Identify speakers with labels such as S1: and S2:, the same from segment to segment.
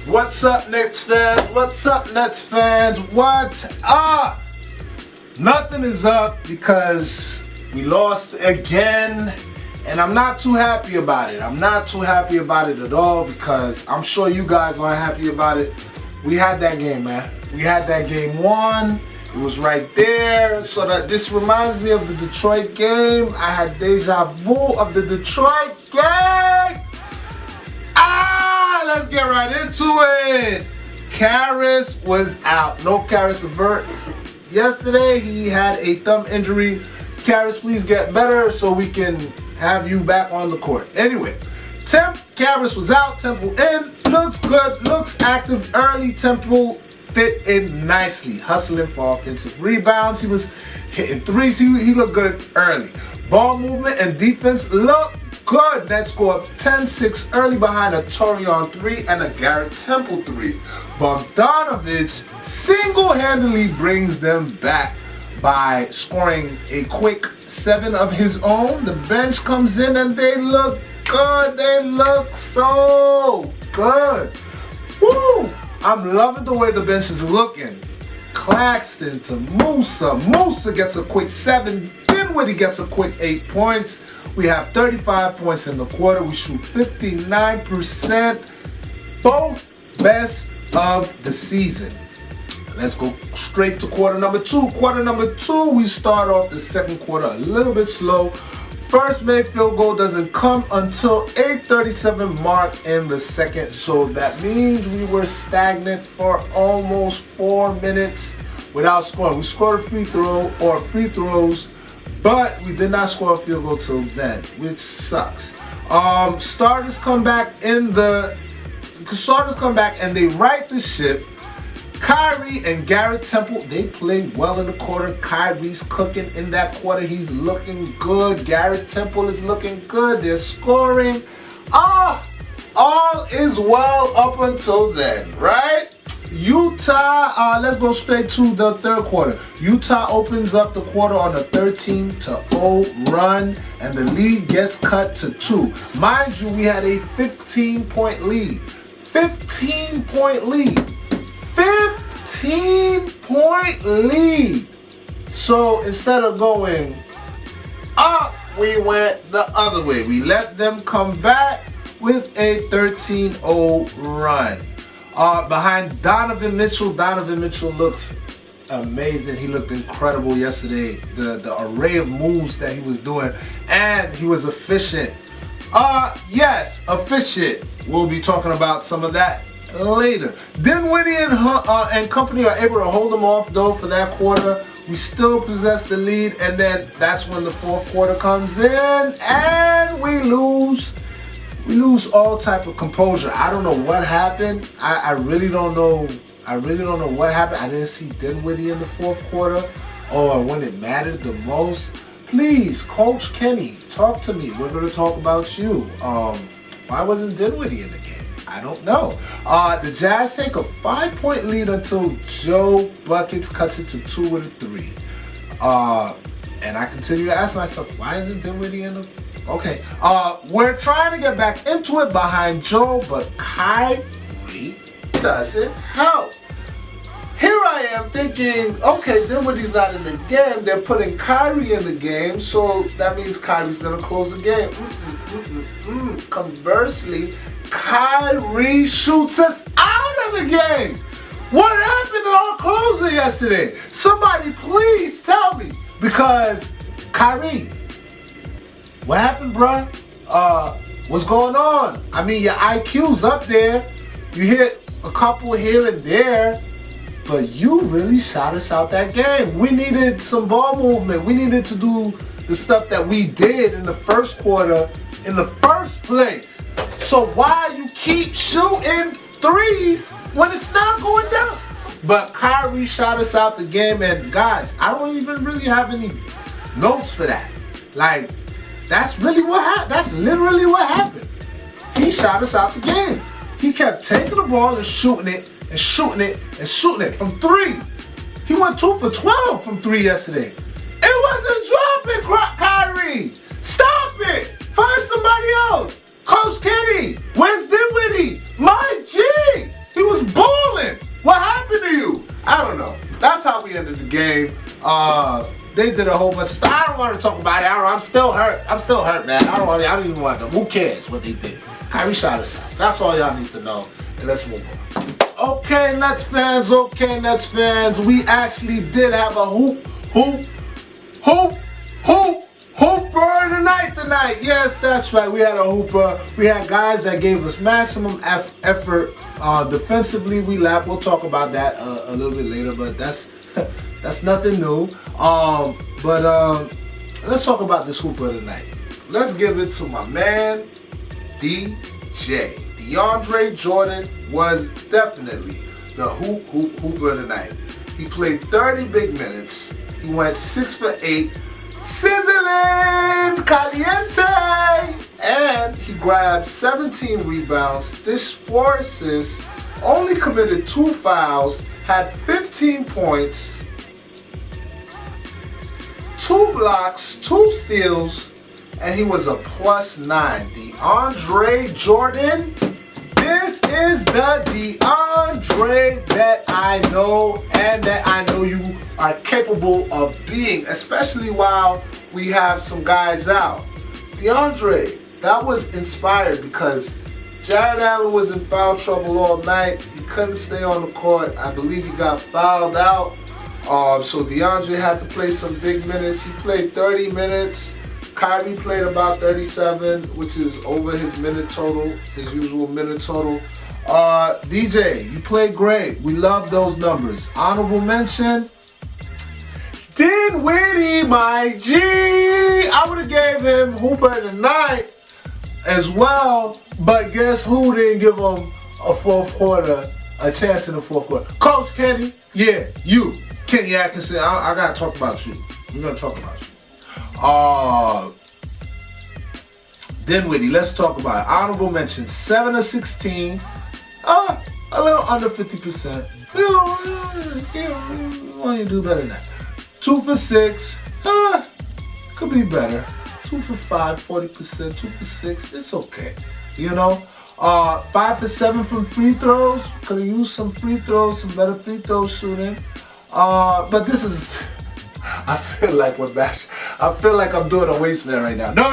S1: What's up, Nets fans? What's up, Nets fans? What's up? Nothing is up because we lost again, and I'm not too happy about it. I'm not too happy about it at all because I'm sure you guys aren't happy about it. We had that game, man. We had that game won. It was right there. So that this reminds me of the Detroit game. I had deja vu of the Detroit game. Let's get right into it. Karras was out. No Karras LeVert. Yesterday he had a thumb injury. Karras, please get better so we can have you back on the court. Anyway, Karras was out. Temple in. Looks good. Looks active early. Temple fit in nicely. Hustling for offensive rebounds. He was hitting threes. He looked good early. Ball movement and defense looked good. Nets scored 10-6 early behind a Torian 3 and a Garrett Temple 3. Bogdanovich single-handedly brings them back by scoring a quick 7 of his own. The bench comes in and they look good. They look so good. Woo! I'm loving the way the bench is looking. Claxton to Musa. Musa gets a quick 7. Dinwiddie gets a quick 8 points. We have 35 points in the quarter. We shoot 59%. Both best of the season. Let's go straight to quarter number 2. Quarter number 2, we start off the second quarter a little bit slow. First made field goal doesn't come until 8:37 mark in the second. So that means we were stagnant for almost 4 minutes without scoring. We scored a free throw or free throws, but we did not score a field goal till then, which sucks. Starters come back and they right the ship. Kyrie and Garrett Temple, they play well in the quarter. Kyrie's cooking in that quarter. He's looking good. Garrett Temple is looking good. They're scoring. All is well up until then, right? Utah, let's go straight to the third quarter. Utah opens up the quarter on a 13-0 run, and the lead gets cut to 2. Mind you, we had a 15-point lead. 15-point lead. 15-point lead. So instead of going up, we went the other way. We let them come back with a 13-0 run. Behind Donovan Mitchell. Donovan Mitchell looks amazing. He looked incredible yesterday. The array of moves that he was doing, and he was efficient. Yes, efficient. We'll be talking about some of that later. Dinwiddie and company are able to hold them off though for that quarter. We still possess the lead, and then that's when the fourth quarter comes in and we lose. We lose all type of composure. I don't know what happened. I really don't know. I really don't know what happened. I didn't see Dinwiddie in the fourth quarter or when it mattered the most. Please, Coach Kenny, talk to me. We're going to talk about you. Why wasn't Dinwiddie in the game? I don't know. The Jazz take a 5-point lead until Joe Buckets cuts it to 2 with a 3. And I continue to ask myself, why isn't Dinwiddie in the... Okay, we're trying to get back into it behind Joe, but Kyrie doesn't help. Here I am thinking, okay, Dinwiddie's not in the game. They're putting Kyrie in the game, so that means Kyrie's going to close the game. Conversely, Kyrie shoots us out of the game. What happened to our closer yesterday? Somebody please tell me. Because Kyrie, what happened, bruh? What's going on? I mean, your IQ's up there. You hit a couple here and there, but you really shot us out that game. We needed some ball movement. We needed to do the stuff that we did in the first quarter in the first place. So why you keep shooting threes when it's not going down? But Kyrie shot us out the game, and guys, I don't even really have any notes for that. Like, that's really what happened. That's literally what happened. He shot us out the game. He kept taking the ball and shooting it and shooting it and shooting it from 3. He went 2 for 12 from 3 yesterday. It wasn't dropping, Kyrie. Stop it. Find somebody else. Coach Kenny, where's Dinwiddie? My G. They did a whole bunch of stuff. I don't want to talk about it. I'm still hurt. Man. I don't even want to. Who cares what they did? Kyrie shot us out. That's all y'all need to know. And let's move on. Okay, Nets fans. We actually did have a hooper tonight. Yes, that's right. We had a hooper. We had guys that gave us maximum effort defensively. We'll talk about that a little bit later, but that's nothing new. Let's talk about this hooper tonight. Let's give it to my man, DJ. DeAndre Jordan was definitely the hooper tonight. He played 30 big minutes. He went 6 for 8. Sizzling caliente, and he grabbed 17 rebounds, dished 4 assists, only committed 2 fouls, had 15 points, 2 blocks, 2 steals, and he was a +9. DeAndre Jordan, this is the DeAndre that I know and that I know you are capable of being, especially while we have some guys out. DeAndre, that was inspired because Jared Allen was in foul trouble all night. He couldn't stay on the court. I believe he got fouled out. So DeAndre had to play some big minutes. He played 30 minutes. Kyrie played about 37, which is over his minute total, his usual minute total. DJ, you played great. We love those numbers. Honorable mention, Dinwiddie, my G. I would have gave him hooper tonight as well, but guess who didn't give him a chance in the fourth quarter? Coach Kenny, yeah, you. Kenny Atkinson, I gotta talk about you. We're gonna talk about you. Dinwiddie, let's talk about it. Honorable mention, 7 of 16, a little under 50%. You want to do better than that. 2 for 6, could be better. 2 for 5, 40%. 2 for 6, it's okay. 5 for 7 from free throws. Could have used some free throws, some better free throw shooting. But this is, I feel like I'm doing a waste man right now. No.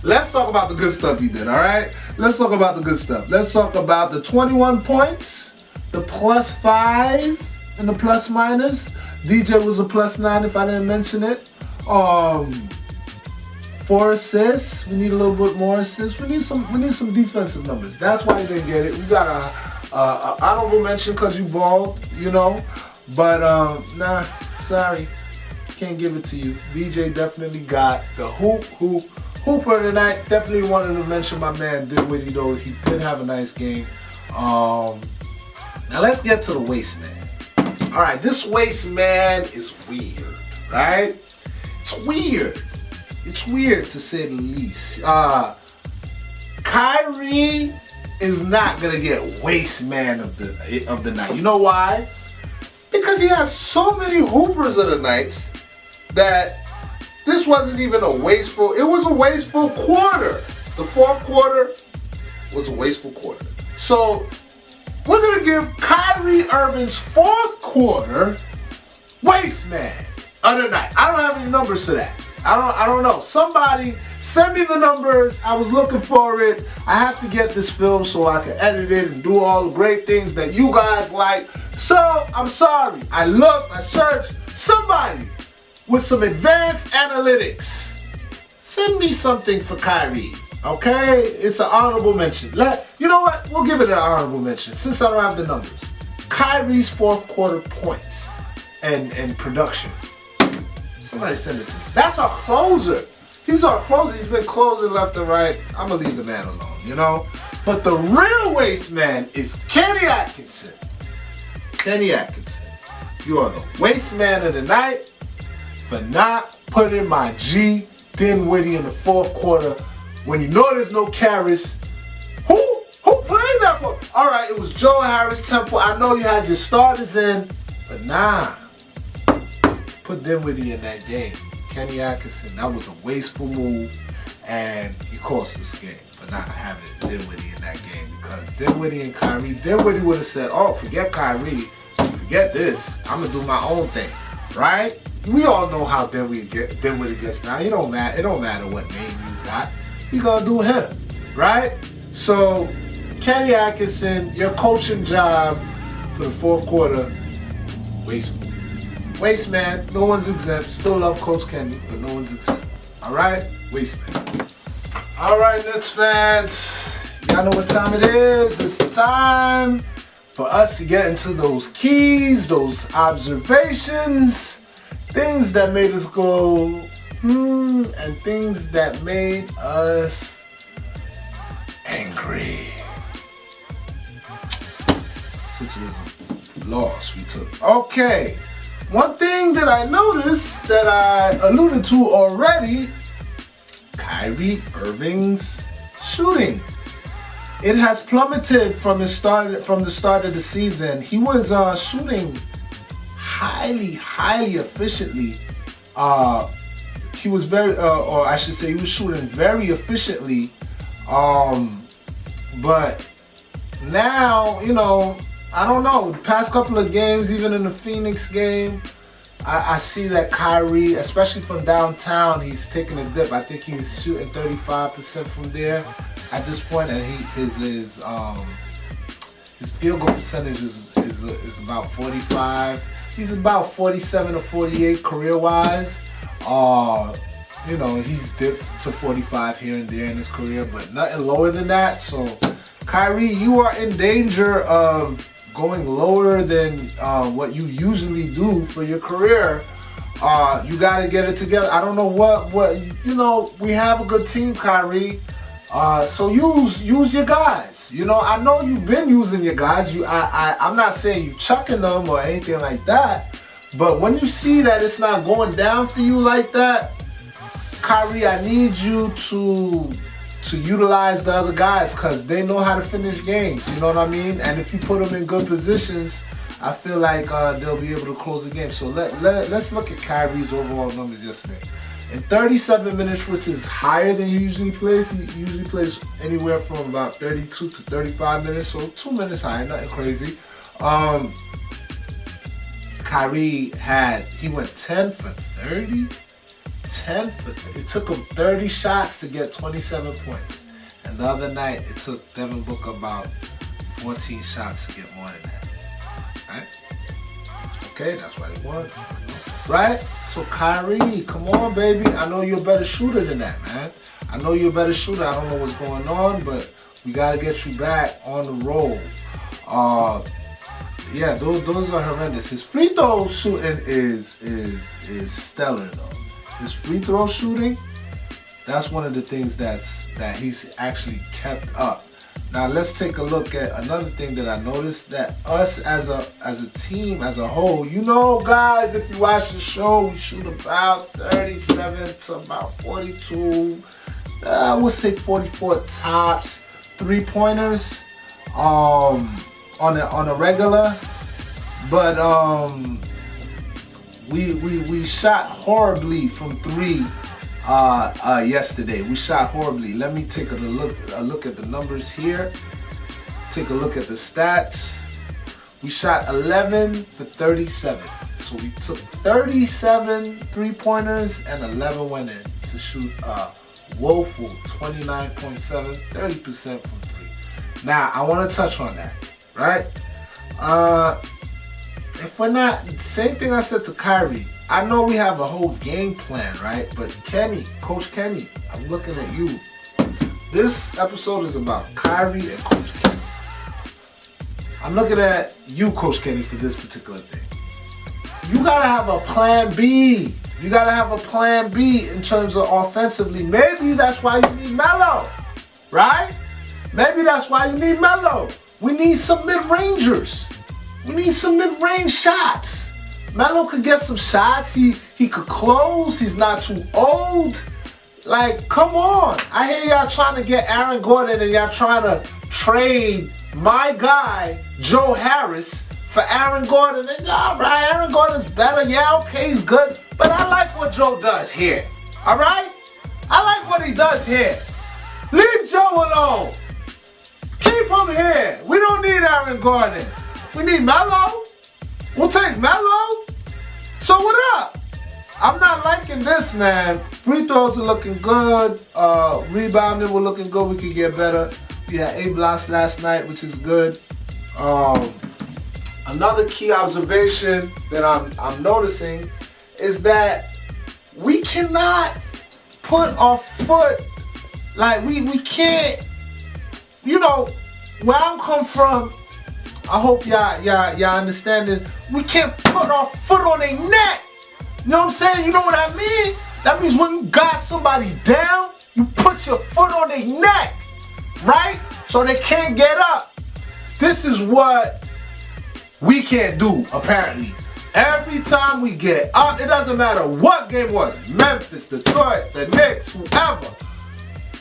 S1: Let's talk about the good stuff he did, all right? Let's talk about the good stuff. Let's talk about the 21 points, the +5, and the plus minus. DJ was a +9 if I didn't mention it. 4 assists. We need a little bit more assists. We need some defensive numbers. That's why you didn't get it. We got a honorable mention because you balled, But nah, sorry. Can't give it to you. DJ definitely got the hooper tonight. Definitely wanted to mention my man Dinwiddie, though. He did have a nice game. Now let's get to the waste man. All right, this waste man is weird, right? It's weird to say the least. Kyrie is not gonna get waste man of the night. You know why? Because he has so many hoopers of the night that this wasn't even it was a wasteful quarter. The fourth quarter was a wasteful quarter. So we're going to give Kyrie Irving's fourth quarter waste man of the night. I don't have any numbers for that. I don't know. Somebody send me the numbers. I was looking for it. I have to get this film so I can edit it and do all the great things that you guys like. So I'm sorry. I searched. Somebody with some advanced analytics, send me something for Kyrie. Okay? It's an honorable mention. You know what? We'll give it an honorable mention since I don't have the numbers. Kyrie's fourth quarter points and production. Somebody send it to me. That's our closer. He's our closer. He's been closing left and right. I'm going to leave the man alone, But the real waste man is Kenny Atkinson. Kenny Atkinson. You are the waste man of the night for not putting my G Dinwiddie in the fourth quarter when you know there's no carries. Who played that for? All right, it was Joe Harris, Temple. I know you had your starters in, but nah. Put Dinwiddie in that game. Kenny Atkinson, that was a wasteful move, and he cost this game for not having Dinwiddie in that game because Dinwiddie and Kyrie, Dinwiddie would have said, oh, forget Kyrie, forget this. I'm going to do my own thing. right? We all know how Dinwiddie gets down. It don't matter what name you got. He gonna do him, right? So, Kenny Atkinson, your coaching job for the fourth quarter, wasteful. Waste man, no one's exempt. Still love Coach Kenny, but no one's exempt. All right, waste man. All right, Nets fans, y'all know what time it is. It's time for us to get into those keys, those observations, things that made us go, and things that made us angry. Since it was a loss we took. Okay, one thing that I noticed that I alluded to already, Kyrie Irving's shooting. It has plummeted from the start of the season. He was shooting highly efficiently. He was he was shooting very efficiently. But now, I don't know. The past couple of games, even in the Phoenix game, I see that Kyrie, especially from downtown, he's taking a dip. I think he's shooting 35% from there at this point, and his field goal percentage is about 45. He's about 47 or 48 career-wise. He's dipped to 45 here and there in his career, but nothing lower than that. So, Kyrie, you are in danger of going lower than what you usually do for your career. You got to get it together. I don't know what we have a good team, Kyrie. So use your guys. I know you've been using your guys. I'm not saying you chucking them or anything like that. But when you see that it's not going down for you like that, Kyrie, I need you to utilize the other guys because they know how to finish games. You know what I mean? And if you put them in good positions, I feel like they'll be able to close the game. So let's look at Kyrie's overall numbers yesterday. In 37 minutes, which is higher than he usually plays. He usually plays anywhere from about 32 to 35 minutes, so 2 minutes higher, nothing crazy. Kyrie went 10 for 30. It took him 30 shots to get 27 points. And the other night, it took Devin Booker about 14 shots to get more than that. Right? Okay, that's why they won. Right? So Kyrie, come on, baby. I know you're a better shooter than that, man. I know you're a better shooter. I don't know what's going on, but we got to get you back on the roll. Yeah, those are horrendous. His free throw shooting is stellar, though. His free throw shooting, that's one of the things that he's actually kept up. Now let's take a look at another thing that I noticed, that us as a team, as a whole, guys, if you watch the show, we shoot about 37 to about 42, we'll say 44 tops, 3-pointers on a regular, but we shot horribly from 3 yesterday. We shot horribly. Let me take a look at the numbers here. Take a look at the stats. We shot 11 for 37. So we took 37 3-pointers and 11 went in to shoot a woeful 29.7, 30% from 3. Now, I want to touch on that, right? If we're not, same thing I said to Kyrie. I know we have a whole game plan, right? But Coach Kenny, I'm looking at you. This episode is about Kyrie and Coach Kenny. I'm looking at you, Coach Kenny, for this particular thing. You gotta have a plan B. You gotta have a plan B in terms of offensively. Maybe that's why you need Melo, right? Maybe that's why you need Melo. We need some mid-rangers. We need some mid-range shots. Melo could get some shots. He could close. He's not too old. Like, come on. I hear y'all trying to get Aaron Gordon and y'all trying to trade my guy, Joe Harris, for Aaron Gordon. And all right, Aaron Gordon's better. Yeah, okay, he's good. But I like what Joe does here. All right? I like what he does here. Leave Joe alone. Keep him here. We don't need Aaron Gordon. We need Melo. We'll take Melo. So what up? I'm not liking this, man. Free throws are looking good. Rebounding, we're looking good. We could get better. We had 8 blocks last night, which is good. Another key observation that I'm noticing is that we cannot put our foot, like we can't, you know, where I'm come from, I hope y'all understand it. We can't put our foot on their neck. You know what I'm saying? You know what I mean? That means when you got somebody down, you put your foot on their neck, right? So they can't get up. This is what we can't do, apparently. Every time we get up, it doesn't matter what game it was, Memphis, Detroit, the Knicks, whoever.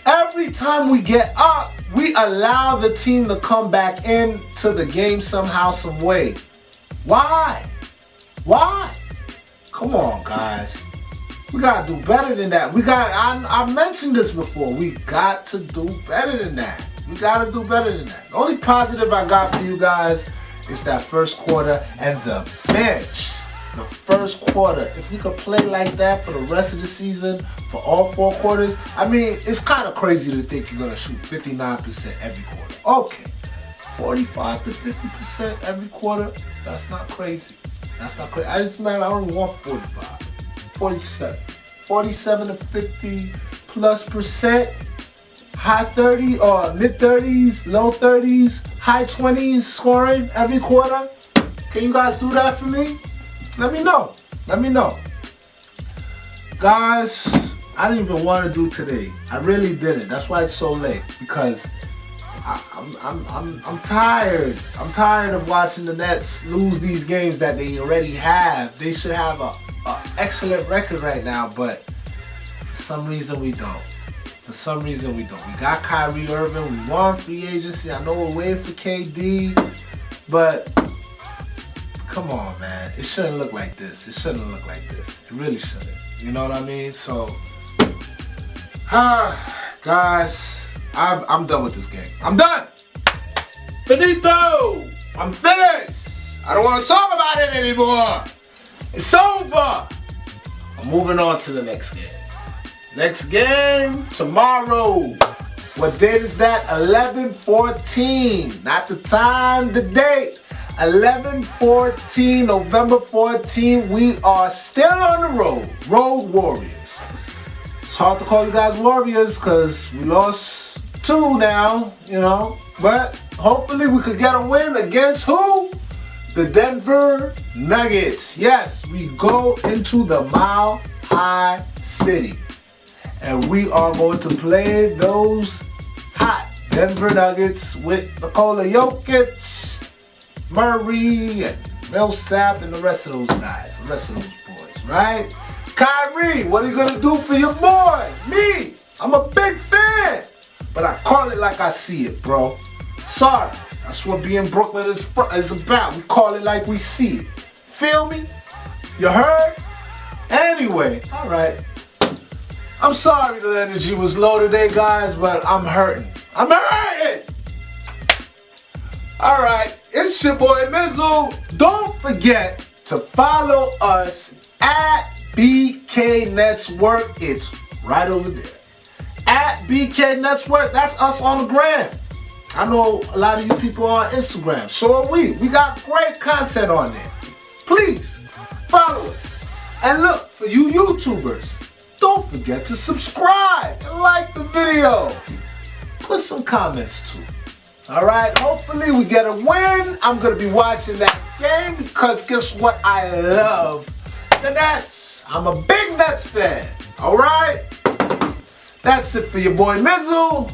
S1: Every time we get up, we allow the team to come back into the game somehow, some way. Why? Why? Come on, guys. We gotta do better than that. I mentioned this before. We got to do better than that. We gotta do better than that. The only positive I got for you guys is that first quarter and the bench. The first quarter. If we could play like that for the rest of the season, for all 4 quarters, I mean, it's kind of crazy to think you're gonna shoot 59% every quarter. Okay, 45 to 50% every quarter. That's not crazy. That's not crazy. I just I don't want 45. 47. 47 to 50 plus percent. High 30 or mid 30s, low 30s, high 20s scoring every quarter. Can you guys do that for me? Let me know. Let me know. Guys, I didn't even want to do today. I really didn't. That's why it's so late, because I'm tired. I'm tired of watching the Nets lose these games that they already have. They should have a excellent record right now, but for some reason we don't. For some reason we don't. We got Kyrie Irving. We won free agency. I know we're waiting for KD, but come on, man. It shouldn't look like this. It shouldn't look like this. It really shouldn't. You know what I mean? So, guys, I'm done with this game. I'm done. Finito. I'm finished. I don't want to talk about it anymore. It's over. I'm moving on to the next game. Next game tomorrow. What date is that? 11/14. Not the time, the date. 11/14, November 14. We are still on the road. Road Warriors. It's hard to call you guys Warriors because we lost 2 now, you know. But hopefully we could get a win against who? The Denver Nuggets. Yes, we go into the Mile High City. And we are going to play those hot Denver Nuggets with Nikola Jokic, Murray, and Millsap, and the rest of those guys, the rest of those boys, right? Kyrie, what are you going to do for your boy? Me, I'm a big fan. But I call it like I see it, bro. Sorry, that's what being Brooklyn is about. We call it like we see it. Feel me? You heard? Anyway, all right. I'm sorry the energy was low today, guys, but I'm hurting. I'm hurting! Alright, it's your boy Mizzle. Don't forget to follow us at BK Netswork. It's right over there. At BK Netswork, that's us on the gram. I know a lot of you people are on Instagram. So are we. We got great content on there. Please, follow us. And look, for you YouTubers, don't forget to subscribe and like the video. Put some comments too. Alright, hopefully we get a win. I'm going to be watching that game because guess what? I love the Nets. I'm a big Nets fan. Alright? That's it for your boy Mizzle.